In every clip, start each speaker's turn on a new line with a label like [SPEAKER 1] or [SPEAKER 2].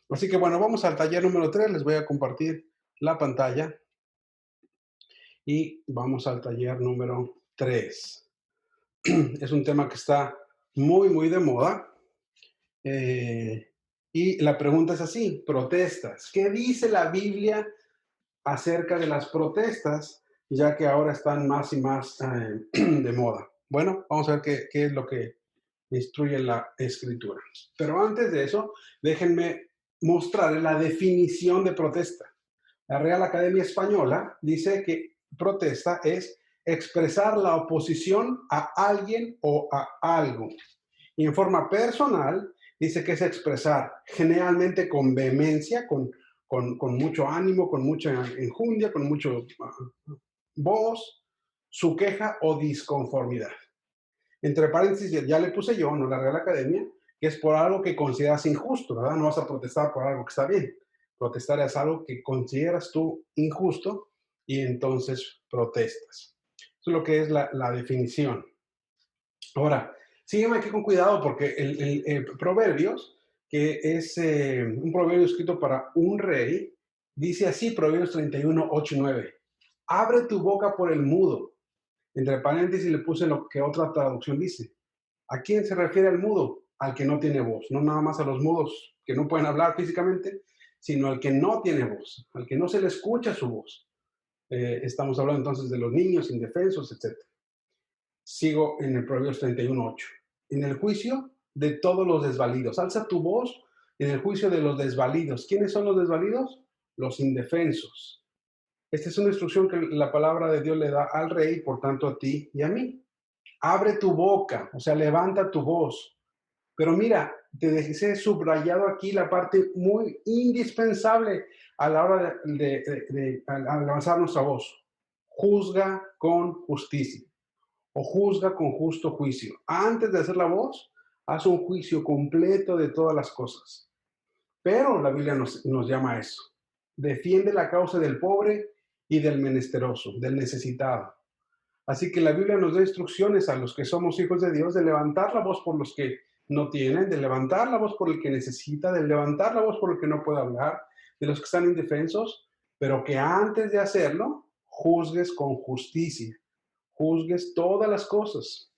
[SPEAKER 1] Así que bueno, vamos al taller número 3. Les voy a compartir la pantalla y vamos al taller número 3. Es un tema que está muy, muy de moda. eh, y la pregunta es así, protestas. ¿Qué dice la Biblia acerca de las protestas, ya que ahora están más y más de moda? Bueno, vamos a ver qué es lo que instruye la escritura. Pero antes de eso, déjenme mostrarles la definición de protesta. La Real Academia Española dice que protesta es expresar la oposición a alguien o a algo. Y en forma personal, dice que es expresar generalmente con vehemencia, con mucho ánimo, con mucha enjundia, con mucho voz, su queja o disconformidad. Entre paréntesis, ya le puse yo, no la Real Academia, que es por algo que consideras injusto, ¿verdad? No vas a protestar por algo que está bien. Protestar es algo que consideras tú injusto y entonces protestas. Eso es lo que es la definición. Ahora, sígueme aquí con cuidado porque el Proverbios, que es un proverbio escrito para un rey, dice así, Proverbios 31, 8 y 9. Abre tu boca por el mudo. Entre paréntesis le puse lo que otra traducción dice. ¿A quién se refiere el mudo? Al que no tiene voz, no nada más a los mudos que no pueden hablar físicamente, sino al que no tiene voz, al que no se le escucha su voz. Estamos hablando entonces de los niños indefensos, etc. Sigo en el Proverbios 31:8. En el juicio de todos los desvalidos. Alza tu voz en el juicio de los desvalidos. ¿Quiénes son los desvalidos? Los indefensos. Esta es una instrucción que la palabra de Dios le da al rey, por tanto a ti y a mí. Abre tu boca, o sea, levanta tu voz. Pero mira, te dejé subrayado aquí la parte muy indispensable a la hora al avanzar nuestra voz. Juzga con justicia o juzga con justo juicio. Antes de hacer la voz, haz un juicio completo de todas las cosas. Pero la Biblia nos llama a eso. Defiende la causa del pobre y del menesteroso, del necesitado. Así que la Biblia nos da instrucciones a los que somos hijos de Dios de levantar la voz por los que no tienen, de levantar la voz por el que necesita, de levantar la voz por el que no puede hablar, de los que están indefensos, pero que antes de hacerlo, juzgues con justicia, juzgues todas las cosas.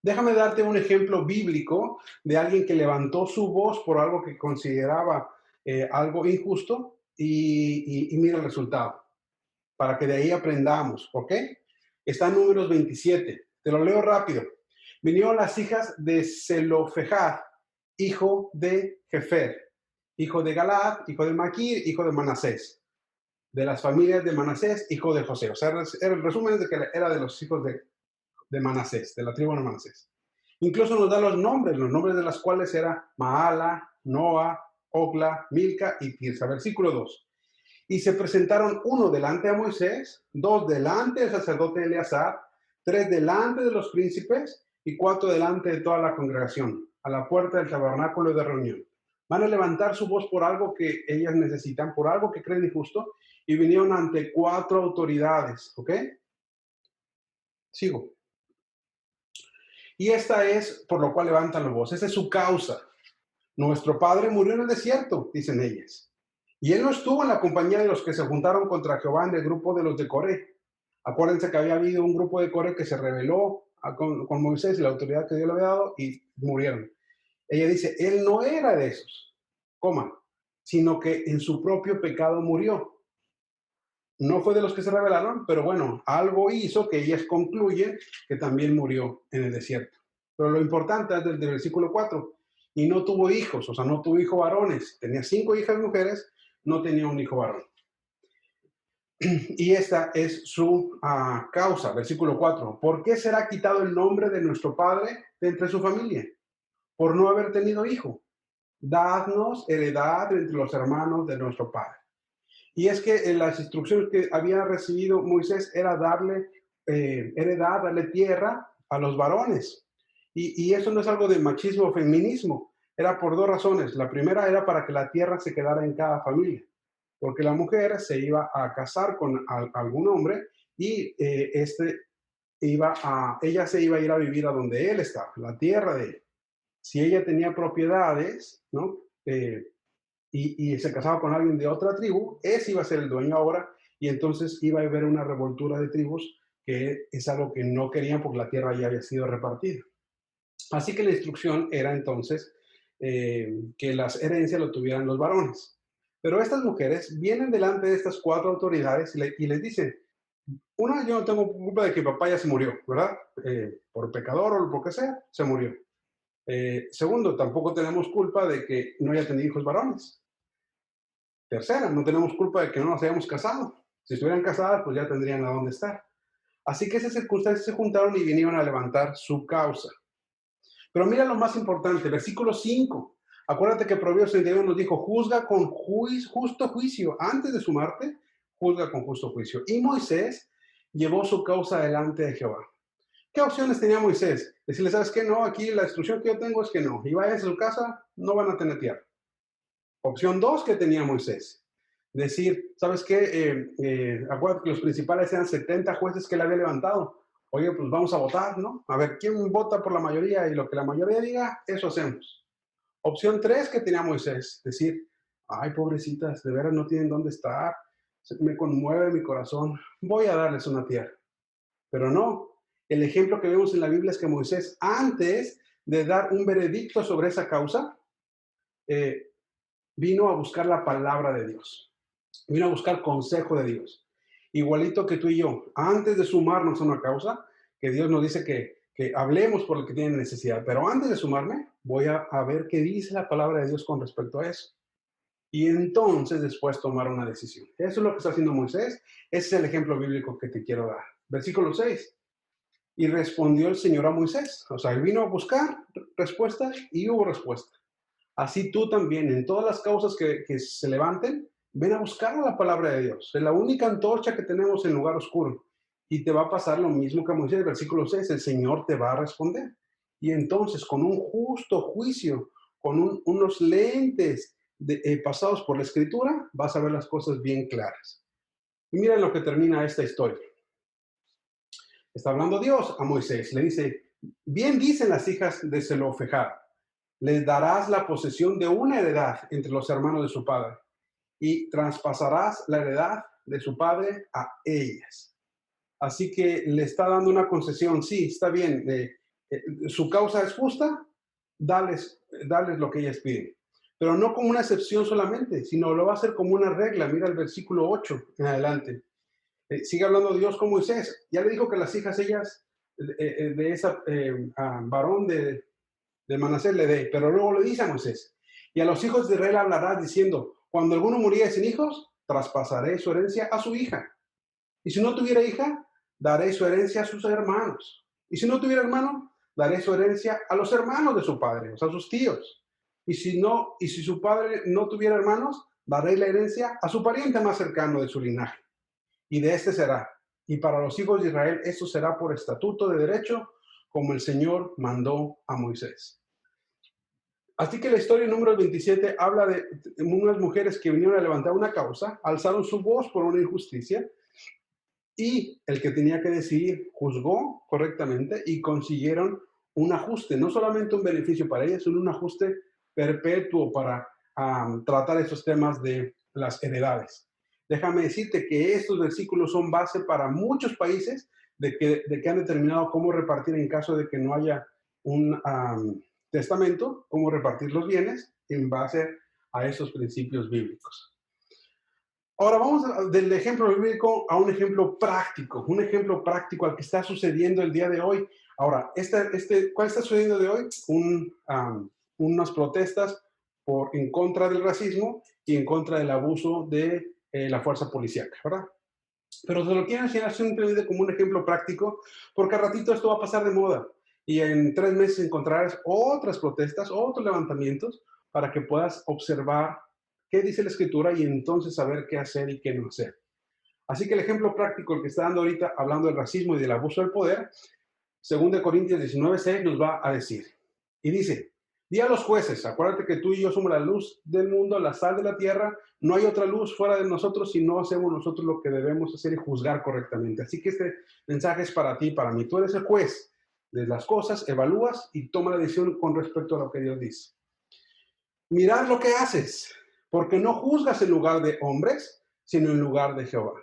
[SPEAKER 1] Déjame darte un ejemplo bíblico de alguien que levantó su voz por algo que consideraba algo injusto y mira el resultado, para que de ahí aprendamos, ¿ok? Está en Números 27, te lo leo rápido. Vinieron las hijas de Zelofejad, hijo de Jefer, hijo de Galaad, hijo de Maquir, hijo de Manasés, de las familias de Manasés, hijo de José. O sea, el resumen es de que era de los hijos de Manasés, de la tribu de Manasés. Incluso nos da los nombres de las cuales era Maala, Noa, Ogla, Milca y Tirsa. Versículo 2. Y se presentaron uno delante de Moisés, dos delante del sacerdote Eleazar, tres delante de los príncipes y cuatro delante de toda la congregación, a la puerta del tabernáculo de reunión. Van a levantar su voz por algo que ellas necesitan, por algo que creen injusto, y vinieron ante cuatro autoridades, ¿ok? Sigo. Y esta es por lo cual levantan la voz. Esa es su causa. Nuestro padre murió en el desierto, dicen ellas. Y él no estuvo en la compañía de los que se juntaron contra Jehová en el grupo de los de Coré. Acuérdense que había habido un grupo de Coré que se rebeló con Moisés y la autoridad que Dios le había dado y murieron. Ella dice, él no era de esos, coma, sino que en su propio pecado murió. No fue de los que se rebelaron, pero bueno, algo hizo que ellas concluyen que también murió en el desierto. Pero lo importante es del versículo 4. Y no tuvo hijos, o sea, no tuvo hijos varones. Tenía 5 hijas mujeres, no tenía un hijo varón. Y esta es su causa, versículo 4. ¿Por qué será quitado el nombre de nuestro padre de entre su familia? Por no haber tenido hijo. Dadnos heredad entre los hermanos de nuestro padre. Y es que las instrucciones que había recibido Moisés era darle heredad, darle tierra a los varones. Y eso no es algo de machismo o feminismo, era por dos razones. La primera era para que la tierra se quedara en cada familia, porque la mujer se iba a casar con algún hombre y ella se iba a ir a vivir a donde él estaba, la tierra de él. si ella tenía propiedades, ¿no? Y se casaba con alguien de otra tribu, ese iba a ser el dueño ahora, y entonces iba a haber una revoltura de tribus, que es algo que no querían porque la tierra ya había sido repartida. Así que la instrucción era entonces que las herencias lo tuvieran los varones. Pero estas mujeres vienen delante de estas cuatro autoridades y les dicen, una, yo no tengo culpa de que papá ya se murió, ¿verdad? Por pecador o por que sea, se murió. Segundo, tampoco tenemos culpa de que no haya tenido hijos varones. Tercera, no tenemos culpa de que no nos hayamos casado. Si estuvieran casadas, pues ya tendrían a dónde estar. Así que esas circunstancias se juntaron y vinieron a levantar su causa. Pero mira lo más importante, versículo 5. Acuérdate que Proverbios 31 nos dijo, juzga con justo juicio. Antes de sumarte, juzga con justo juicio. Y Moisés llevó su causa delante de Jehová. ¿Qué opciones tenía Moisés? Decirle, ¿sabes qué? No, aquí la instrucción que yo tengo es que no. Y vayas a su casa, no van a tener tierra. Opción 2 que tenía Moisés. Decir, ¿sabes qué? Acuérdate que los principales eran 70 jueces que él había levantado. Oye, pues vamos a votar, ¿no? A ver, ¿quién vota por la mayoría? Y lo que la mayoría diga, eso hacemos. Opción 3 que tenía Moisés. Decir, ay, pobrecitas, de veras no tienen dónde estar. Me conmueve mi corazón. Voy a darles una tierra. Pero no. El ejemplo que vemos en la Biblia es que Moisés, antes de dar un veredicto sobre esa causa, eh, vino a buscar la palabra de Dios, vino a buscar consejo de Dios. Igualito que tú y yo, antes de sumarnos a una causa, que Dios nos dice que hablemos por el que tiene necesidad, pero antes de sumarme, voy a ver qué dice la palabra de Dios con respecto a eso. Y entonces después tomar una decisión. Eso es lo que está haciendo Moisés. Ese es el ejemplo bíblico que te quiero dar. Versículo 6. Y respondió el Señor a Moisés. O sea, él vino a buscar respuestas y hubo respuesta. Así tú también, en todas las causas que se levanten, ven a buscar la palabra de Dios. Es la única antorcha que tenemos en lugar oscuro. Y te va a pasar lo mismo que Moisés, versículo 6, el Señor te va a responder. Y entonces, con un justo juicio, con unos lentes pasados por la escritura, vas a ver las cosas bien claras. Y miren lo que termina esta historia. Está hablando Dios a Moisés, le dice, bien dicen las hijas de Zelofejad, les darás la posesión de una heredad entre los hermanos de su padre y traspasarás la heredad de su padre a ellas. Así que le está dando una concesión, sí, está bien, su causa es justa, dales lo que ellas piden. Pero no como una excepción solamente, sino lo va a hacer como una regla. Mira el versículo 8 en adelante. Sigue hablando Dios con Moisés. Ya le dijo que las hijas ellas, de esa varón de Manasés le dé, pero luego le dice a Moisés, y a los hijos de Israel hablarás diciendo, cuando alguno muriera sin hijos, traspasaré su herencia a su hija. Y si no tuviera hija, daré su herencia a sus hermanos. Y si no tuviera hermano, daré su herencia a los hermanos de su padre, o sea, a sus tíos. Y si su padre no tuviera hermanos, daré la herencia a su pariente más cercano de su linaje. Y de este será. Y para los hijos de Israel esto será por estatuto de derecho, como el Señor mandó a Moisés. Así que la historia número 27 habla de unas mujeres que vinieron a levantar una causa, alzaron su voz por una injusticia y el que tenía que decidir juzgó correctamente y consiguieron un ajuste, no solamente un beneficio para ellas, sino un ajuste perpetuo para tratar estos temas de las heredades. Déjame decirte que estos versículos son base para muchos países de que han determinado cómo repartir en caso de que no haya un testamento, cómo repartir los bienes en base a esos principios bíblicos. Ahora vamos del ejemplo bíblico a un ejemplo práctico al que está sucediendo el día de hoy. Ahora, ¿cuál está sucediendo de hoy? Unas protestas en contra del racismo y en contra del abuso de la fuerza policíaca, ¿verdad? Pero se lo quiero enseñar simplemente como un ejemplo práctico, porque a ratito esto va a pasar de moda y en 3 meses encontrarás otras protestas, otros levantamientos para que puedas observar qué dice la escritura y entonces saber qué hacer y qué no hacer. Así que el ejemplo práctico, el que está dando ahorita, hablando del racismo y del abuso del poder, 2 Corintios 19:6 nos va a decir. Y dice, di a los jueces, acuérdate que tú y yo somos la luz del mundo, la sal de la tierra, no hay otra luz fuera de nosotros si no hacemos nosotros lo que debemos hacer y juzgar correctamente. Así que este mensaje es para ti, para mí. Tú eres el juez. de las cosas, evalúas y toma la decisión con respecto a lo que Dios dice. Mirad lo que haces, porque no juzgas en lugar de hombres, sino en lugar de Jehová.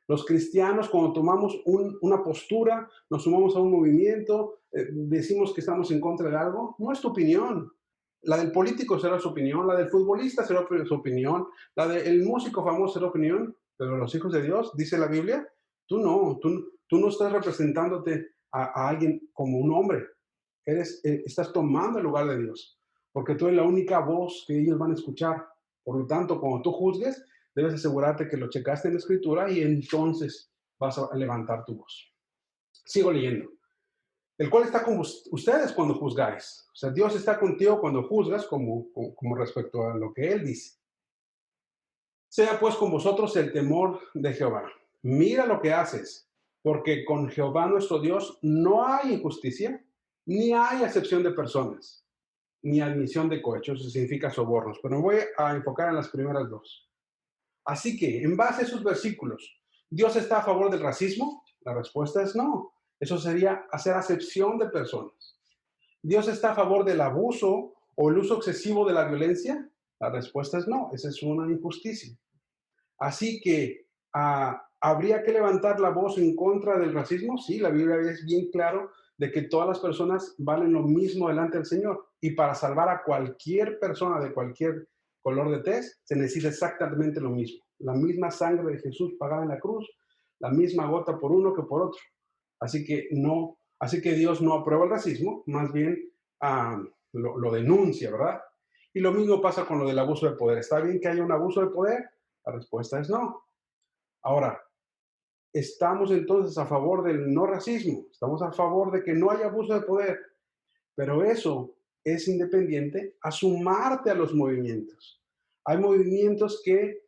[SPEAKER 1] Los cristianos, cuando tomamos una postura, nos sumamos a un movimiento, decimos que estamos en contra de algo, no es tu opinión. La del político será su opinión, la del futbolista será su opinión, la del músico famoso será opinión, pero los hijos de Dios, dice la Biblia, tú no estás representándote a alguien como un hombre, estás tomando el lugar de Dios, porque tú eres la única voz que ellos van a escuchar. Por lo tanto, cuando tú juzgues, debes asegurarte que lo checaste en la escritura y entonces vas a levantar tu voz. Sigo leyendo. El cual está con ustedes cuando juzgáis. O sea, Dios está contigo cuando juzgas como respecto a lo que Él dice. Sea pues con vosotros el temor de Jehová. Mira lo que haces, porque con Jehová nuestro Dios no hay injusticia, ni hay acepción de personas, ni admisión de cohechos, eso significa sobornos. Pero me voy a enfocar en las primeras dos. Así que, en base a esos versículos, ¿Dios está a favor del racismo? La respuesta es no. Eso sería hacer acepción de personas. ¿Dios está a favor del abuso o el uso excesivo de la violencia? La respuesta es no. Esa es una injusticia. Así que, ¿habría que levantar la voz en contra del racismo? Sí, la Biblia es bien claro de que todas las personas valen lo mismo delante del Señor. Y para salvar a cualquier persona de cualquier color de tez, se necesita exactamente lo mismo. La misma sangre de Jesús pagada en la cruz, la misma gota por uno que por otro. Así que Dios no aprueba el racismo, más bien lo denuncia, ¿verdad? Y lo mismo pasa con lo del abuso de poder. ¿Está bien que haya un abuso de poder? La respuesta es no. Ahora, estamos entonces a favor del no racismo, estamos a favor de que no haya abuso de poder, pero eso es independiente a sumarte a los movimientos. Hay movimientos que,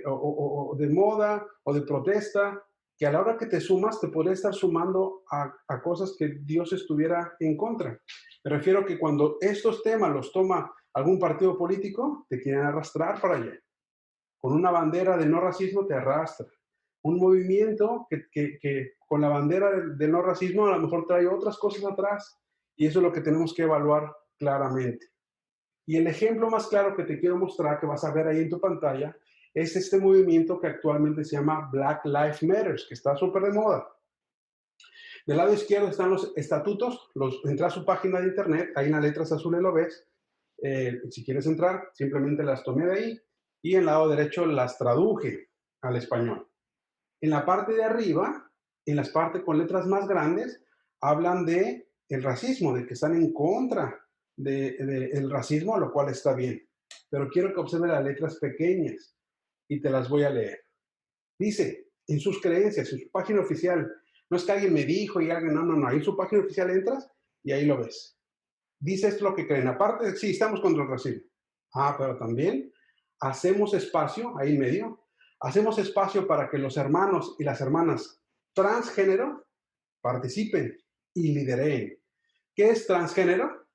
[SPEAKER 1] o de moda o de protesta, que a la hora que te sumas te podría estar sumando a cosas que Dios estuviera en contra. Me refiero que cuando estos temas los toma algún partido político, te quieren arrastrar para allá. Con una bandera de no racismo te arrastra. Un movimiento que con la bandera del no racismo a lo mejor trae otras cosas atrás, y eso es lo que tenemos que evaluar claramente. Y el ejemplo más claro que te quiero mostrar, que vas a ver ahí en tu pantalla, es este movimiento que actualmente se llama Black Lives Matter, que está súper de moda. Del lado izquierdo están los estatutos, entra a su página de internet, ahí en las letras azules lo ves. Si quieres entrar, simplemente las tomé de ahí y en el lado derecho las traduje al español. En la parte de arriba, en las partes con letras más grandes, hablan de el racismo, de que están en contra del racismo, lo cual está bien. Pero quiero que observe las letras pequeñas y te las voy a leer. Dice, en sus creencias, en su página oficial, no es que alguien me dijo y alguien, no, ahí en su página oficial entras y ahí lo ves. Dice esto lo que creen. Aparte, sí, estamos contra el racismo. Pero también hacemos espacio, ahí en medio, hacemos espacio para que los hermanos y las hermanas transgénero participen y lideren. ¿Qué es transgénero?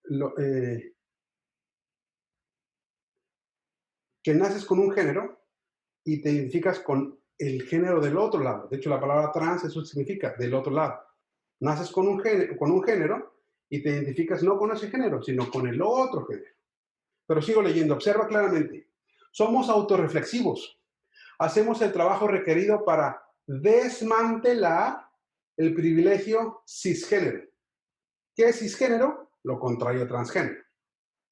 [SPEAKER 1] Lo, que naces con un género y te identificas con el género del otro lado. De hecho, la palabra trans, eso significa del otro lado. Naces con un género y te identificas no con ese género, sino con el otro género. Pero sigo leyendo, observa claramente. Somos autorreflexivos. Hacemos el trabajo requerido para desmantelar el privilegio cisgénero. ¿Qué es cisgénero? Lo contrario a transgénero.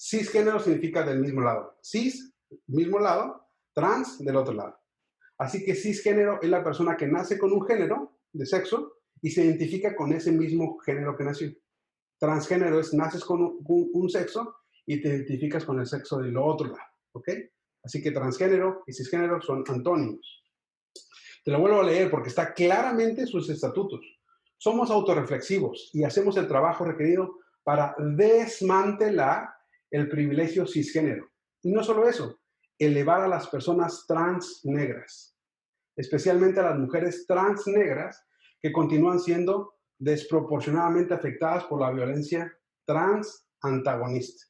[SPEAKER 1] Cisgénero significa del mismo lado. Cis, mismo lado, trans, del otro lado. Así que cisgénero es la persona que nace con un género de sexo y se identifica con ese mismo género que nació. Transgénero es naces con un sexo y te identificas con el sexo del otro lado, ¿ok? Así que transgénero y cisgénero son antónimos. Te lo vuelvo a leer porque está claramente en sus estatutos. Somos autorreflexivos y hacemos el trabajo requerido para desmantelar el privilegio cisgénero. Y no solo eso, elevar a las personas trans negras, especialmente a las mujeres trans negras que continúan siendo desproporcionadamente afectadas por la violencia trans antagonista.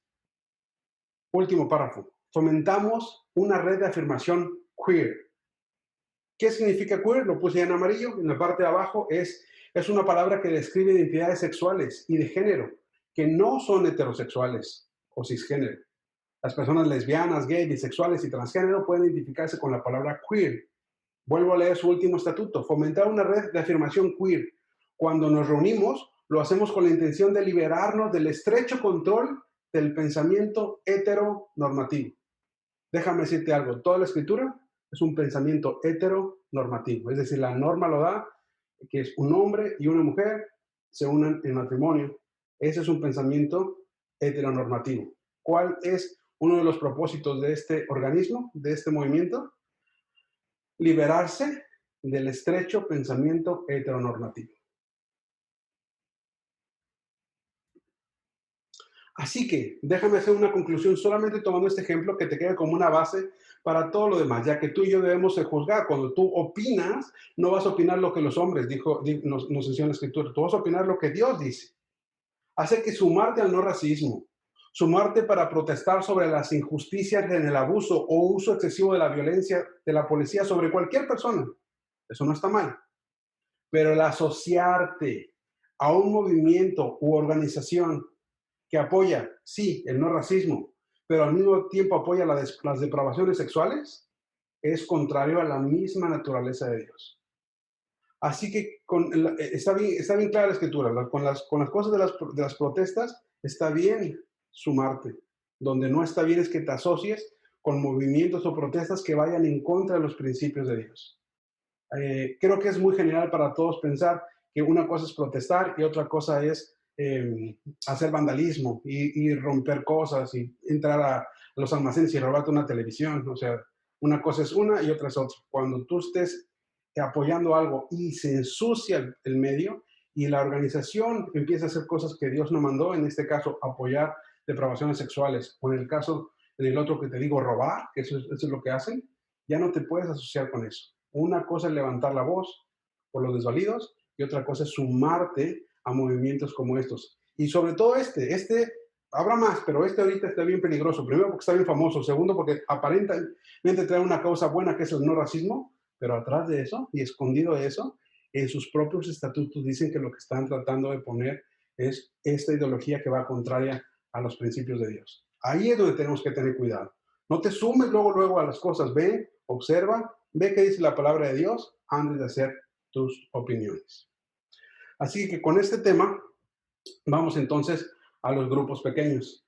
[SPEAKER 1] Último párrafo. Fomentamos una red de afirmación queer. ¿Qué significa queer? Lo puse en amarillo. En la parte de abajo es Es una palabra que describe identidades sexuales y de género que no son heterosexuales o cisgénero. Las personas lesbianas, gay, bisexuales y transgénero pueden identificarse con la palabra queer. Vuelvo a leer su último estatuto: fomentar una red de afirmación queer. Cuando nos reunimos, lo hacemos con la intención de liberarnos del estrecho control del pensamiento heteronormativo. Déjame decirte algo: toda la escritura es un pensamiento heteronormativo, es decir, la norma lo da, que es un hombre y una mujer se unan en matrimonio. Ese es un pensamiento heteronormativo. ¿Cuál es uno de los propósitos de este organismo, de este movimiento? Liberarse del estrecho pensamiento heteronormativo. Así que déjame hacer una conclusión solamente tomando este ejemplo que te quede como una base para todo lo demás, ya que tú y yo debemos de juzgar. Cuando tú opinas, no vas a opinar lo que los hombres, nos enseña la escritura, tú vas a opinar lo que Dios dice. Hace que sumarte al no racismo, sumarte para protestar sobre las injusticias en el abuso o uso excesivo de la violencia de la policía sobre cualquier persona, eso no está mal. Pero el asociarte a un movimiento u organización que apoya, sí, el no racismo, pero al mismo tiempo apoya las depravaciones sexuales, es contrario a la misma naturaleza de Dios. Así que está bien clara la escritura, con las cosas de las protestas, está bien sumarte. Donde no está bien es que te asocies con movimientos o protestas que vayan en contra de los principios de Dios. Creo que es muy general para todos pensar que una cosa es protestar y otra cosa es hacer vandalismo y romper cosas y entrar a los almacenes y robarte una televisión. O sea, una cosa es una y otra es otra. Cuando tú estés apoyando algo y se ensucia el medio y la organización empieza a hacer cosas que Dios no mandó, en este caso apoyar depravaciones sexuales, o en el caso del otro que te digo, robar, que eso es lo que hacen, ya no te puedes asociar con eso. Una cosa es levantar la voz por los desvalidos y otra cosa es sumarte a movimientos como estos. Y sobre todo habrá más, pero este ahorita está bien peligroso. Primero porque está bien famoso, segundo porque aparentemente trae una causa buena que es el no racismo, pero atrás de eso y escondido de eso, en sus propios estatutos dicen que lo que están tratando de poner es esta ideología que va contraria a los principios de Dios. Ahí es donde tenemos que tener cuidado. No te sumes luego a las cosas. Ve, observa, ve qué dice la palabra de Dios antes de hacer tus opiniones. Así que con este tema vamos entonces a los grupos pequeños.